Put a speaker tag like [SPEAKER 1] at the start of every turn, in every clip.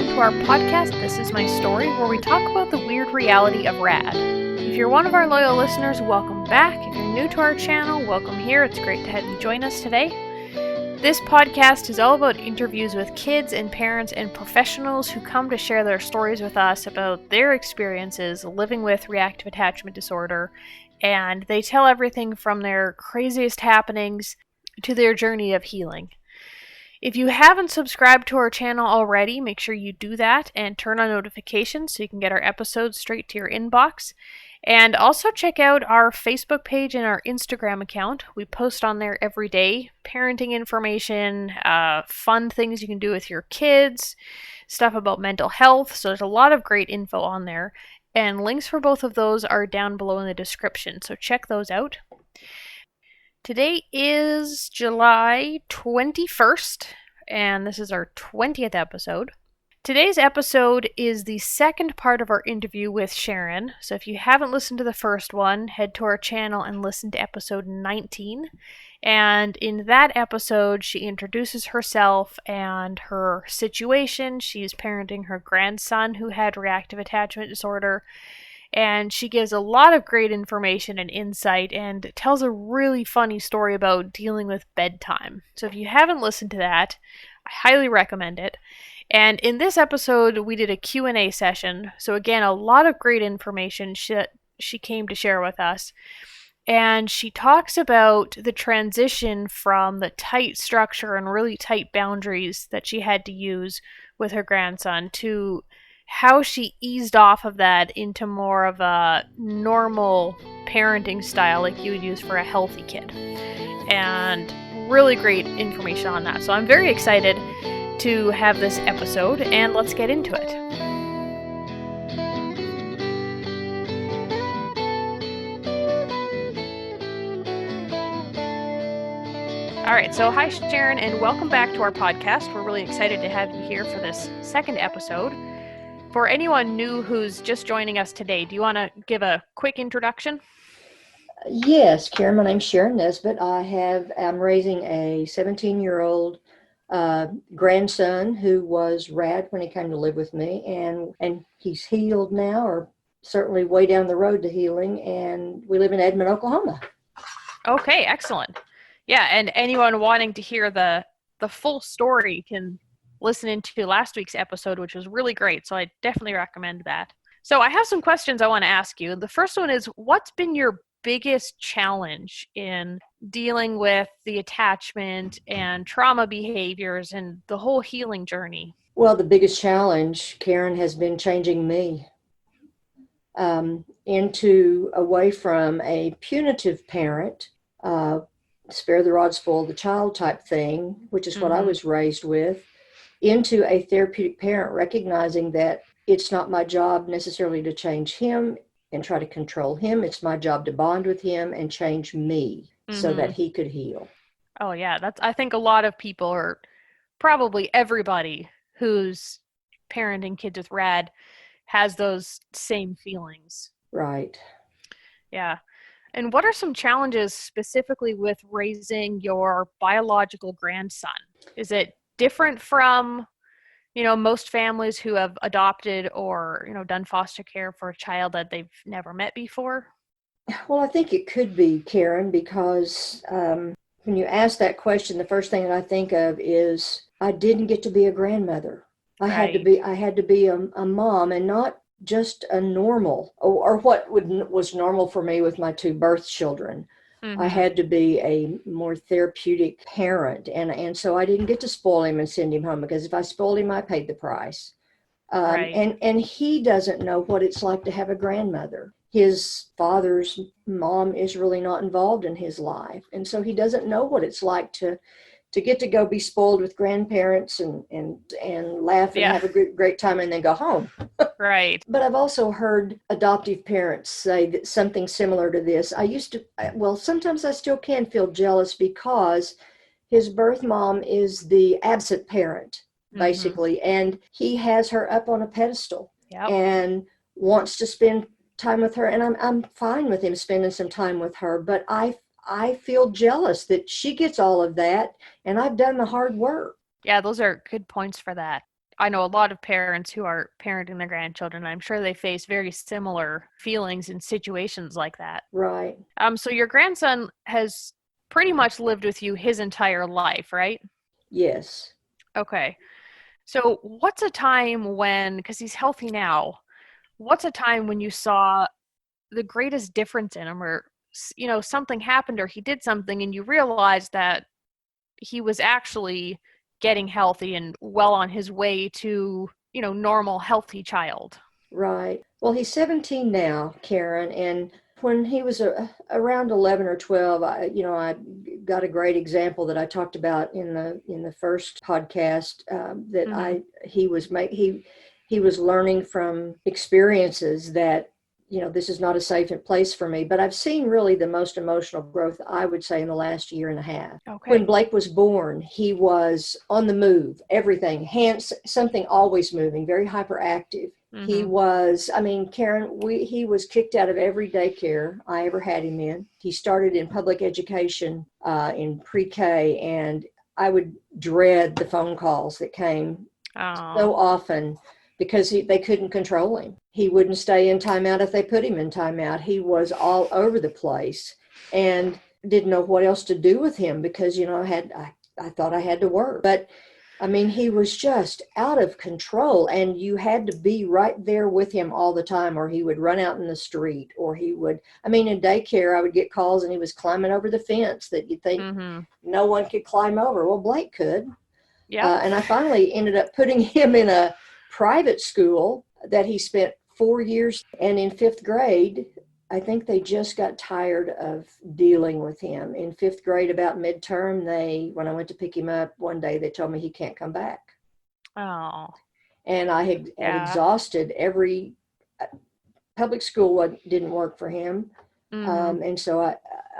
[SPEAKER 1] welcome to our podcast, This Is My Story, where we talk about the weird reality of rad. If you're one of our loyal listeners, welcome back. If you're new to our channel, welcome here. It's great to have you join us today. This podcast is all about interviews with kids and parents and professionals who come to share their stories with us about their experiences living with reactive attachment disorder, and they tell everything from their craziest happenings to their journey of healing. If you haven't subscribed to our channel already, make sure you do that and turn on notifications so you can get our episodes straight to your inbox. And also check out our Facebook page and our Instagram account. We post on there every day, parenting information, fun things you can do with your kids, stuff about mental health. So there's a lot of great info on there. And links for both of those are down below in the description, so check those out. Today is July 21st, and this is our 20th episode. Today's episode is the second part of our interview with Sharon, so if you haven't listened to the first one, head to our channel and listen to episode 19. And in that episode, she introduces herself and her situation. She's parenting her grandson who had reactive attachment disorder. And she gives a lot of great information and insight and tells a really funny story about dealing with bedtime. So if you haven't listened to that, I highly recommend it. And in this episode, we did a Q&A session. So again, a lot of great information she came to share with us. And she talks about the transition from the tight structure and really tight boundaries that she had to use with her grandson to how she eased off of that into more of a normal parenting style like you would use for a healthy kid. And really great information on that. So I'm very excited to have this episode, and let's get into it. All right, so hi Sharon, and welcome back to our podcast. We're really excited to have you here for this second episode. For anyone new who's just joining us today, do you want to give a quick introduction?
[SPEAKER 2] Yes, Karen, my name's Sharon Nesbitt. I'm raising a 17-year-old grandson who was rad when he came to live with me, and he's healed now, or certainly way down the road to healing, and we live in Edmond, Oklahoma.
[SPEAKER 1] Okay, excellent. Yeah, and anyone wanting to hear the full story can listen into last week's episode, which was really great, so I definitely recommend that. So I have some questions I want to ask you. The first one is, what's been your biggest challenge in dealing with the attachment and trauma behaviors and the whole healing journey?
[SPEAKER 2] Well, the biggest challenge, Karen, has been changing me away from a punitive parent, spare the rod, spoil the child type thing, which is what I was raised with, into a therapeutic parent, recognizing that it's not my job necessarily to change him and try to control him. It's my job to bond with him and change me so that he could heal.
[SPEAKER 1] Oh yeah, I think a lot of people, or probably everybody who's parenting kids with rad, has those same feelings.
[SPEAKER 2] Right.
[SPEAKER 1] Yeah. And what are some challenges specifically with raising your biological grandson? Is it different from, most families who have adopted or, done foster care for a child that they've never met before?
[SPEAKER 2] Well, I think it could be, Karen, because when you ask that question, the first thing that I think of is I didn't get to be a grandmother. I had to be a mom, and not just a normal, or what was normal for me with my two birth children. I had to be a more therapeutic parent, and so I didn't get to spoil him and send him home, because if I spoiled him, I paid the price. And he doesn't know what it's like to have a grandmother. His father's mom is really not involved in his life, and so he doesn't know what it's like to get to go be spoiled with grandparents and laugh and have a great time and then go home.
[SPEAKER 1] Right.
[SPEAKER 2] But I've also heard adoptive parents say that something similar to this. Sometimes I still can feel jealous because his birth mom is the absent parent, basically, and he has her up on a pedestal and wants to spend time with her. And I'm fine with him spending some time with her, but I feel jealous that she gets all of that and I've done the hard work.
[SPEAKER 1] Yeah, those are good points for that. I know a lot of parents who are parenting their grandchildren. I'm sure they face very similar feelings in situations like that.
[SPEAKER 2] Right.
[SPEAKER 1] So your grandson has pretty much lived with you his entire life, right?
[SPEAKER 2] Yes.
[SPEAKER 1] Okay. So what's a time when, because he's healthy now, what's a time when you saw the greatest difference in him, or something happened or he did something and you realized that he was actually getting healthy and well on his way to normal healthy child?
[SPEAKER 2] Right. Well, he's 17 now, Karen, and when he was around 11 or 12, I got a great example that I talked about in the first podcast, that
[SPEAKER 1] Mm-hmm.
[SPEAKER 2] he was learning from experiences that this is not a safe place for me. But I've seen really the most emotional growth, I would say, in the last year and a half. When
[SPEAKER 1] Okay.
[SPEAKER 2] Blake was born, he was on the move, everything, hands, something always moving, very hyperactive. He
[SPEAKER 1] Mm-hmm.
[SPEAKER 2] was, I mean, Karen, he was kicked out of every daycare I ever had him in. He started in public education in pre-K, and I would dread the phone calls that came
[SPEAKER 1] Oh.
[SPEAKER 2] so often because they couldn't control him. He wouldn't stay in timeout if they put him in timeout. He was all over the place and didn't know what else to do with him because, I thought I had to work. But I mean, he was just out of control, and you had to be right there with him all the time, or he would run out in the street, or I mean, in daycare, I would get calls and he was climbing over the fence that you'd think
[SPEAKER 1] Mm-hmm.
[SPEAKER 2] no one could climb over. Well, Blake could.
[SPEAKER 1] Yep.
[SPEAKER 2] And I finally ended up putting him in a private school that he spent 4 years. And in fifth grade, I think they just got tired of dealing with him. In fifth grade, about midterm, when I went to pick him up one day, they told me he can't come back.
[SPEAKER 1] Oh.
[SPEAKER 2] And I had
[SPEAKER 1] Yeah.
[SPEAKER 2] exhausted every public school didn't work for him.
[SPEAKER 1] Mm-hmm.
[SPEAKER 2] And so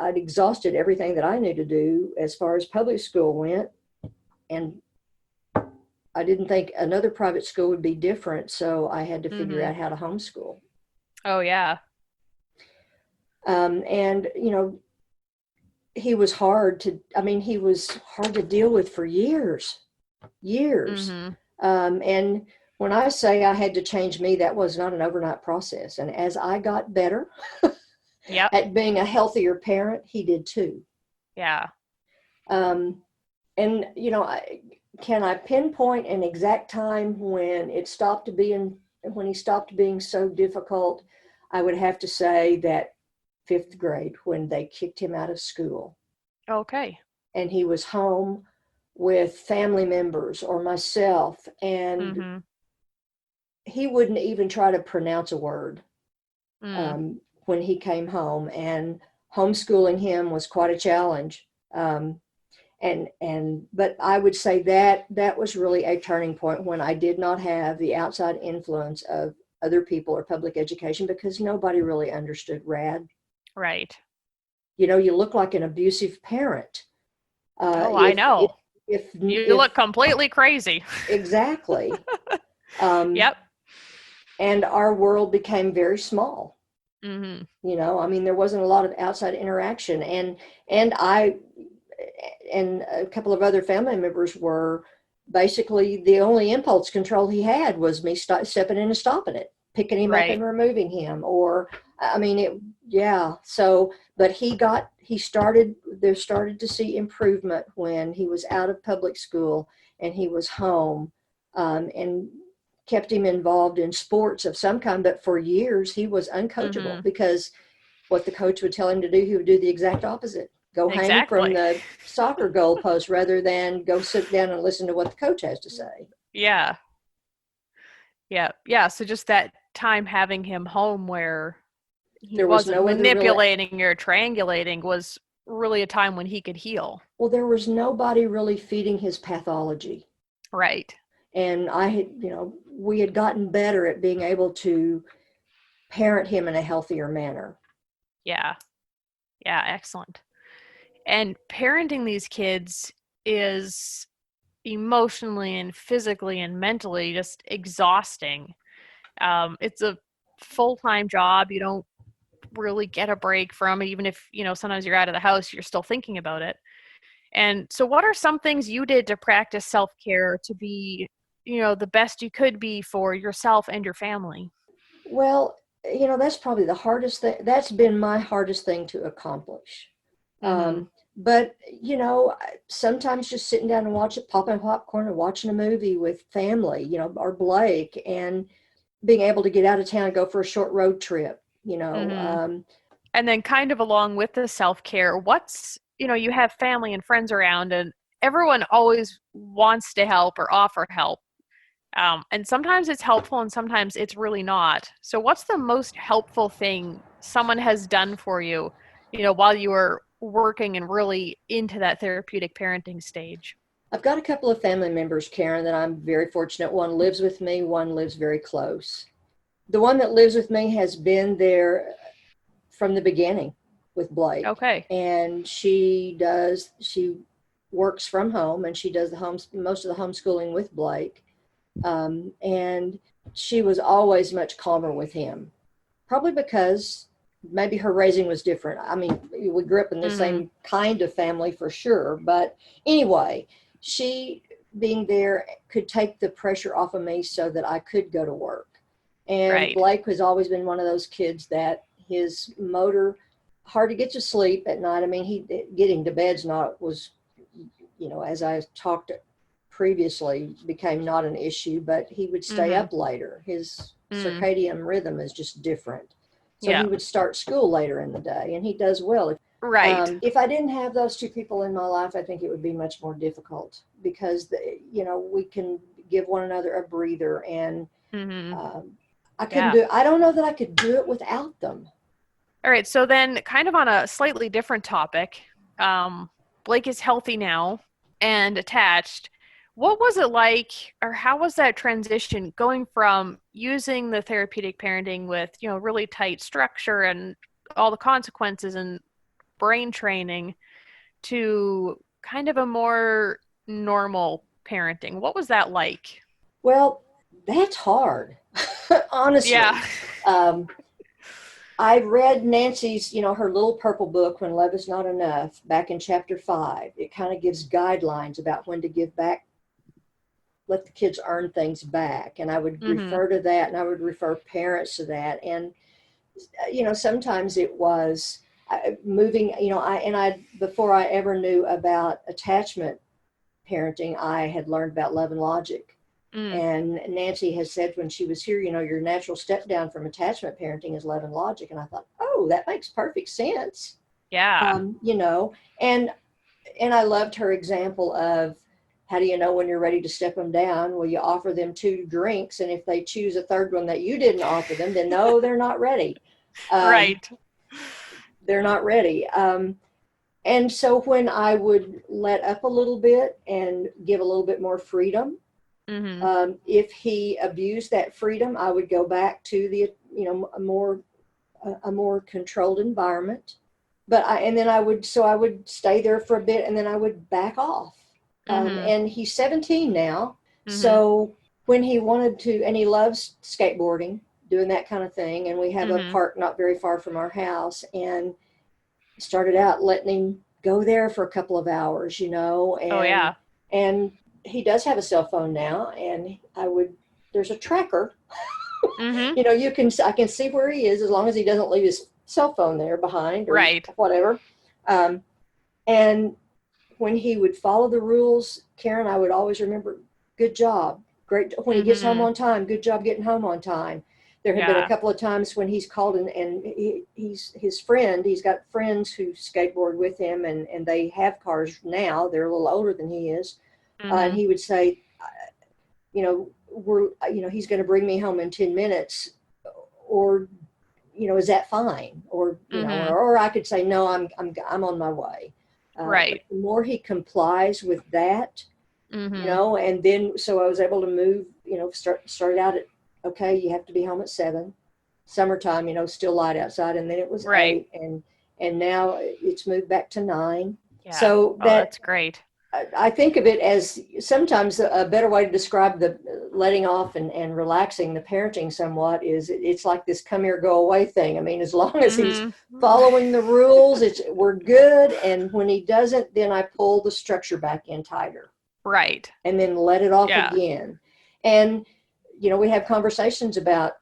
[SPEAKER 2] I'd exhausted everything that I knew to do as far as public school went. And I didn't think another private school would be different, so I had to figure
[SPEAKER 1] Mm-hmm.
[SPEAKER 2] out how to homeschool.
[SPEAKER 1] Oh yeah.
[SPEAKER 2] And he was he was hard to deal with for years, years.
[SPEAKER 1] Mm-hmm.
[SPEAKER 2] And when I say I had to change me, that was not an overnight process. And as I got better
[SPEAKER 1] Yep.
[SPEAKER 2] at being a healthier parent, he did too.
[SPEAKER 1] Yeah.
[SPEAKER 2] Um, and can I pinpoint an exact time when he stopped being so difficult? I would have to say that fifth grade, when they kicked him out of school
[SPEAKER 1] Okay.
[SPEAKER 2] and he was home with family members or myself, and
[SPEAKER 1] Mm-hmm.
[SPEAKER 2] he wouldn't even try to pronounce a word
[SPEAKER 1] Mm.
[SPEAKER 2] when he came home, and homeschooling him was quite a challenge. But I would say that was really a turning point when I did not have the outside influence of other people or public education, because nobody really understood RAD.
[SPEAKER 1] Right.
[SPEAKER 2] You look like an abusive parent.
[SPEAKER 1] Oh, I
[SPEAKER 2] If
[SPEAKER 1] know. You
[SPEAKER 2] if
[SPEAKER 1] look completely crazy.
[SPEAKER 2] exactly. Um,
[SPEAKER 1] Yep.
[SPEAKER 2] and our world became very small.
[SPEAKER 1] Mm-hmm.
[SPEAKER 2] I mean, there wasn't a lot of outside interaction, and I and a couple of other family members were basically the only impulse control he had was me stepping in and stopping it, picking him up
[SPEAKER 1] Right.
[SPEAKER 2] and removing him. Or, I mean, yeah. So, but there started to see improvement when he was out of public school and he was home, and kept him involved in sports of some kind. But for years, he was uncoachable
[SPEAKER 1] Mm-hmm.
[SPEAKER 2] because what the coach would tell him to do, he would do the exact opposite. Go hang from
[SPEAKER 1] Exactly.
[SPEAKER 2] the soccer goalpost rather than go sit down and listen to what the coach has to say.
[SPEAKER 1] Yeah. Yeah. Yeah. So just that time having him home where he
[SPEAKER 2] There was
[SPEAKER 1] wasn't
[SPEAKER 2] no other real,
[SPEAKER 1] manipulating or triangulating was really a time when he could heal.
[SPEAKER 2] well, there was nobody really feeding his pathology.
[SPEAKER 1] Right.
[SPEAKER 2] And we had gotten better at being able to parent him in a healthier manner.
[SPEAKER 1] Yeah. Yeah. Excellent. And parenting these kids is emotionally and physically and mentally just exhausting. It's a full-time job. You don't really get a break from it, even if, sometimes you're out of the house, you're still thinking about it. And so what are some things you did to practice self-care to be the best you could be for yourself and your family?
[SPEAKER 2] Well, that's probably the hardest thing. That's been my hardest thing to accomplish.
[SPEAKER 1] Mm-hmm.
[SPEAKER 2] But, sometimes just sitting down and popping popcorn and watching a movie with family, or Blake, and being able to get out of town and go for a short road trip,
[SPEAKER 1] Mm-hmm. And then kind of along with the self-care, you have family and friends around and everyone always wants to help or offer help. And sometimes it's helpful and sometimes it's really not. So what's the most helpful thing someone has done for you, while you were working and really into that therapeutic parenting stage?
[SPEAKER 2] I've got a couple of family members, Karen, that I'm very fortunate. One lives with me, one lives very close. The one that lives with me has been there from the beginning with Blake.
[SPEAKER 1] Okay.
[SPEAKER 2] And she works from home, and she does most of the homeschooling with Blake. And she was always much calmer with him, probably because maybe her raising was different. I mean, we grew up in the same kind of family for sure. But anyway, she being there could take the pressure off of me so that I could go to work. And
[SPEAKER 1] Right.
[SPEAKER 2] Blake has always been one of those kids that his motor, hard to get to sleep at night. I mean, getting to bed's was, as I talked previously, became not an issue, but he would stay up later. His circadian rhythm is just different. So he would start school later in the day, and he does well.
[SPEAKER 1] Right.
[SPEAKER 2] If I didn't have those two people in my life, I think it would be much more difficult because, we can give one another a breather, and I don't know that I could do it without them.
[SPEAKER 1] All right. So then kind of on a slightly different topic, Blake is healthy now and attached. What was it like, or how was that transition going from using the therapeutic parenting with, really tight structure and all the consequences and brain training to kind of a more normal parenting? What was that like?
[SPEAKER 2] Well, that's hard, honestly.
[SPEAKER 1] Yeah.
[SPEAKER 2] I read Nancy's, her little purple book, When Love Is Not Enough, back in chapter 5. It kind of gives guidelines about when to give back, let the kids earn things back. And I would refer to that, and I would refer parents to that. And, sometimes it was moving, before I ever knew about attachment parenting, I had learned about love and logic. And Nancy has said when she was here, your natural step down from attachment parenting is love and logic. And I thought, oh, that makes perfect sense.
[SPEAKER 1] Yeah.
[SPEAKER 2] And I loved her example of, how do you know when you're ready to step them down? Well, you offer them 2 drinks, and if they choose a third one that you didn't offer them, then no, they're not ready.
[SPEAKER 1] Right.
[SPEAKER 2] They're not ready. And so when I would let up a little bit and give a little bit more freedom, if he abused that freedom, I would go back to the, a more controlled environment. But I would stay there for a bit, and then I would back off. And he's 17 now. So when he wanted to, and he loves skateboarding, doing that kind of thing. And we have a park not very far from our house, and started out letting him go there for a couple of hours, and, and he does have a cell phone now, and there's a tracker, I can see where he is as long as he doesn't leave his cell phone there behind or whatever. And when he would follow the rules, Karen, I would always remember, good job. Great. When he gets home on time, good job getting home on time. There have been a couple of times when he's called and he's his friend. He's got friends who skateboard with him, and they have cars now. They're a little older than he is. And he would say, he's going to bring me home in 10 minutes, or, is that fine? Or, or I could say, no, I'm on my way. But the more he complies with that, and then, so I was able to move, started out at, okay, you have to be home at 7, summertime, still light outside. And then it was 8, and now it's moved back to 9.
[SPEAKER 1] Yeah.
[SPEAKER 2] So
[SPEAKER 1] that's great.
[SPEAKER 2] I think of it as sometimes a better way to describe the letting off and relaxing the parenting somewhat is it's like this come here, go away thing. I mean, as long as he's following the rules, we're good. And when he doesn't, then I pull the structure back in tighter.
[SPEAKER 1] Right.
[SPEAKER 2] And then let it off again. And, we have conversations about,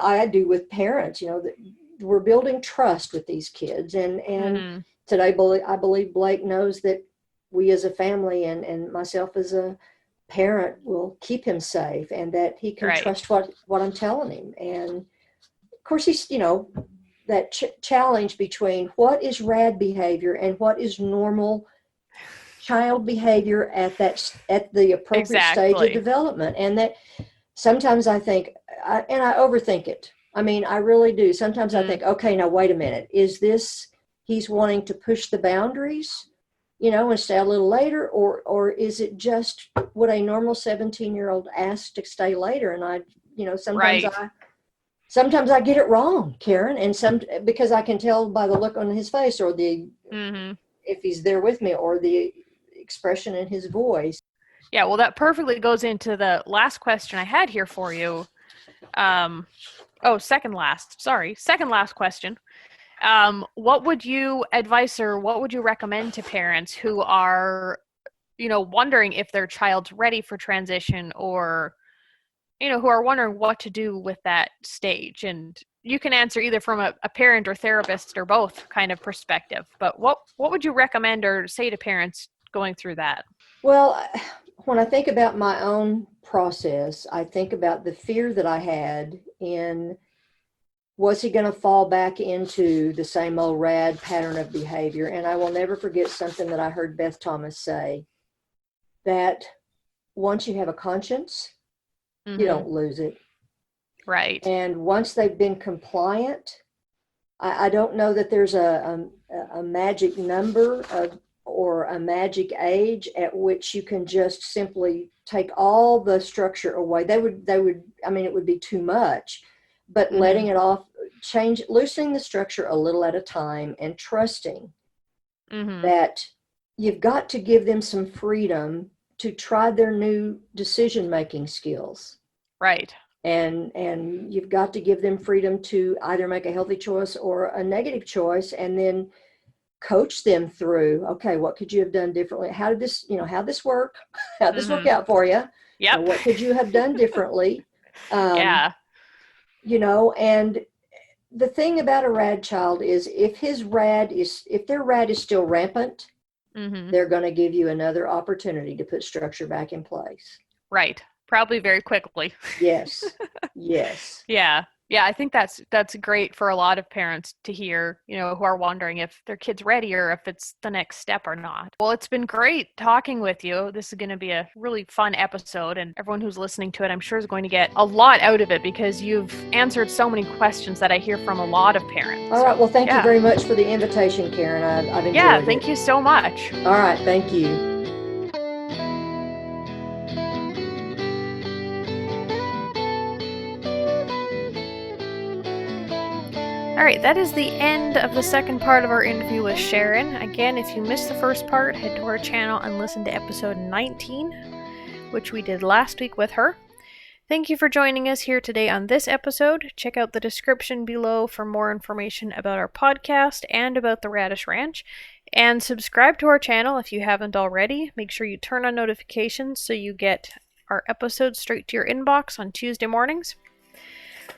[SPEAKER 2] I do with parents, that we're building trust with these kids. And today, I believe Blake knows that we as a family and myself as a parent will keep him safe, and that he can trust what I'm telling him. And of course, he's, that challenge between what is rad behavior and what is normal child behavior at the appropriate stage of development. And that sometimes I think, and I overthink it. I mean, I really do. Sometimes I think, okay, now wait a minute. Is this, he's wanting to push the boundaries, and stay a little later, or is it just what a normal 17-year-old asks to stay later? And I, sometimes I get it wrong, Karen, and because I can tell by the look on his face, or if he's there with me, or the expression in his voice.
[SPEAKER 1] Yeah, well, that perfectly goes into the last question I had here for you. Second last question. What would you advise, or what would you recommend to parents who are, wondering if their child's ready for transition, or, who are wondering what to do with that stage? And you can answer either from a parent or therapist or both kind of perspective, but what would you recommend or say to parents going through that?
[SPEAKER 2] Well, when I think about my own process, I think about the fear that I had in, was he going to fall back into the same old rad pattern of behavior? And I will never forget something that I heard Beth Thomas say, that once you have a conscience, you don't lose it.
[SPEAKER 1] Right.
[SPEAKER 2] And once they've been compliant, I don't know that there's a magic number or a magic age at which you can just simply take all the structure away. They would, I mean, it would be too much, but letting it off, loosening the structure a little at a time, and trusting that you've got to give them some freedom to try their new decision-making skills.
[SPEAKER 1] Right.
[SPEAKER 2] And you've got to give them freedom to either make a healthy choice or a negative choice, and then coach them through, okay, what could you have done differently? How did this, how'd this work? How'd this work out for you?
[SPEAKER 1] Yep.
[SPEAKER 2] What could you have done differently?
[SPEAKER 1] Yeah.
[SPEAKER 2] And the thing about a rad child is, if their rad is still rampant, they're going to give you another opportunity to put structure back in place.
[SPEAKER 1] Right. Probably very quickly.
[SPEAKER 2] Yes. Yes.
[SPEAKER 1] Yeah. Yeah, I think that's great for a lot of parents to hear, who are wondering if their kid's ready or if it's the next step or not. Well, it's been great talking with you. This is going to be a really fun episode, and everyone who's listening to it, I'm sure, is going to get a lot out of it, because you've answered so many questions that I hear from a lot of parents.
[SPEAKER 2] All right. Well, thank you very much for the invitation, Karen. I've enjoyed it.
[SPEAKER 1] Yeah, thank you so much.
[SPEAKER 2] All right. Thank you.
[SPEAKER 1] Alright, that is the end of the second part of our interview with Sharon. Again, if you missed the first part, head to our channel and listen to episode 19, which we did last week with her. Thank you for joining us here today on this episode. Check out the description below for more information about our podcast and about the Radish Ranch. And subscribe to our channel if you haven't already. Make sure you turn on notifications so you get our episodes straight to your inbox on Tuesday mornings.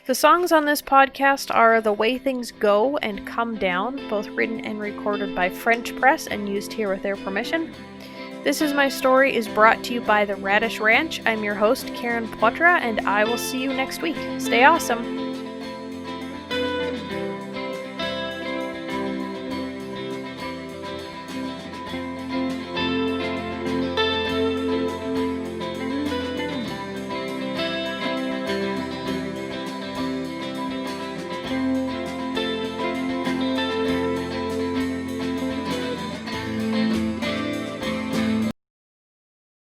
[SPEAKER 1] The songs on this podcast are The Way Things Go and Come Down, both written and recorded by French Press and used here with their permission. This Is My Story is brought to you by the Radish Ranch. I'm your host, Karen Poitras, and I will see you next week. Stay awesome!